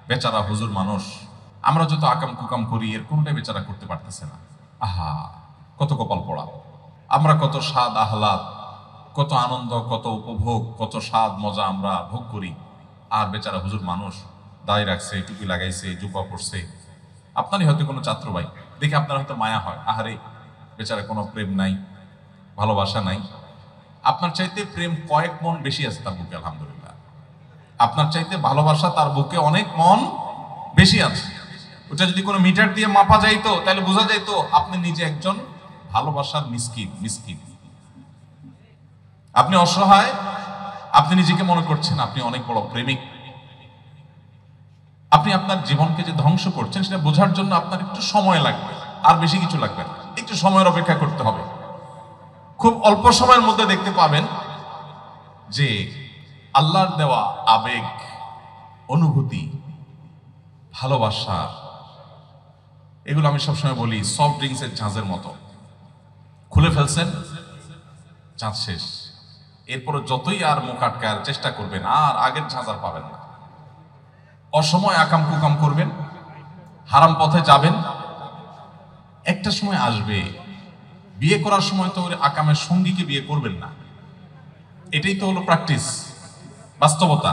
বেচারা হুজুর মানুষ, আমরা যত আকাম কুকাম করি এর কোনটাই বেচারা করতে পারতেছে না। আহা, কত কপাল পড়া। আমরা কত স্বাদ আহ্লাদ, কত আনন্দ, কত উপভোগ, কত স্বাদ মজা আমরা ভোগ করি, আর বেচারা হুজুর মানুষ দাড়ি রাখছে, টুপি লাগাইছে, জুব্বা পরছে। আপনারই হয়তো কোনো ছাত্র ভাই দেখে আপনার হয়তো মায়া হয়, আহারে বেচারা কোনো প্রেম নাই, ভালোবাসা নাই। আপনার চাইতে প্রেম কয়েক মন বেশি আছে তার বুকে, আলহামদুলিল্লাহ। আপনার চাইতে ভালোবাসা তার বুকে অনেক মন বেশি আছে। ওটা যদি কোনো মিটার দিয়ে মাপা যাইতো তাহলে বোঝা যাইতো আপনি নিজে একজন ভালোবাসার মিসকিন। আপনি অসহায়, আপনি নিজেকে মনে করছেন আপনি অনেক বড় প্রেমিক। আপনি আপনার জীবনকে যে ধ্বংস করছেন সেটা বোঝার জন্য আপনার একটু সময় লাগবে, আর বেশি কিছু লাগবে না। একটু সময়ের অপেক্ষা করতে হবে। খুব অল্প সময়ের মধ্যে দেখতে পাবেন যে আল্লাহর দেওয়া আবেগ, অনুভূতি, ভালোবাসা, এগুলো আমি সবসময় বলি সফট ড্রিঙ্কসের ঝাঁজের মতো। খুলে ফেলছেন, ঝাঁজ শেষ। এরপরে যতই আর মুখ আটকার চেষ্টা করবেন, আর আগের ঝাঁজ আর পাবেন না। অসময় আকাম কুকাম করবেন, হারাম পথে যাবেন, একটা সময় আসবে বিয়ে করার সময় তো আকামের সঙ্গীকে বিয়ে করবেন না। এটাই তো হলো প্র্যাকটিস, বাস্তবতা।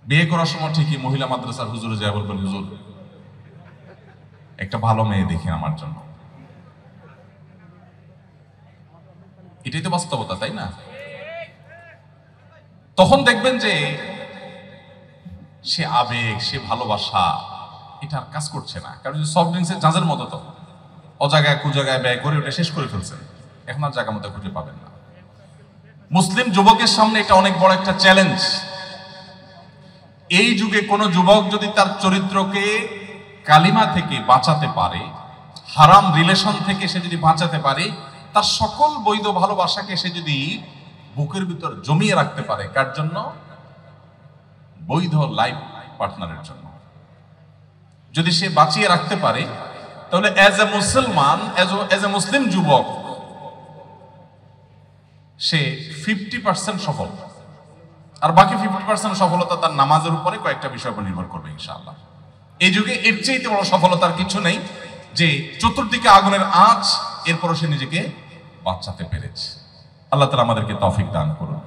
বিয়ে করার সময় ঠিকই মহিলা মাদ্রাসার হুজুরে যায় বলবেন, হুজুর একটা ভালো মেয়ে দেখে আমার জন্য। এটাই তো বাস্তবতা, তাই না? তখন দেখবেন যে সে আবেগ, সে ভালোবাসা এটা আর কাজ করছে না। কারণ সফট ড্রিঙ্কসের ঝাঁজের মতো তো অজায়গায় কুজায়গায় ব্যয় করে ওটা শেষ করে ফেলছেন, এখন আর জায়গা মতো খুঁজে পাবেন না। মুসলিম যুবকের সামনে এটা অনেক বড় একটা চ্যালেঞ্জ। এই যুগে কোন যুবক যদি তার চরিত্রকে কালিমা থেকে বাঁচাতে পারে, হারাম রিলেশন থেকে সে যদি বাঁচাতে পারে, তার সকল বৈধ ভালোবাসাকে সে যদি বুকের ভিতর জমিয়ে রাখতে পারে, কার জন্য? বৈধ লাইফ পার্টনারের জন্য। যদি সে বাঁচিয়ে রাখতে পারে, তাহলে এজ এ মুসলমান, এজ এ মুসলিম যুবক, সে 50% সফল। আর বাকি 50% সফলতা তার নামাজের উপরে কয়েকটা বিষয় উপর নির্ভর করবে ইনশাআল্লাহ। এই যুগে এর চেয়ে বড় সফলতার কিছু নেই যে চতুর্দিকে আগুনের আঁচ, এরপরও সে নিজেকে বাঁচাতে পেরেছে। আল্লাহ তাআলা আমাদেরকে তৌফিক দান করুন।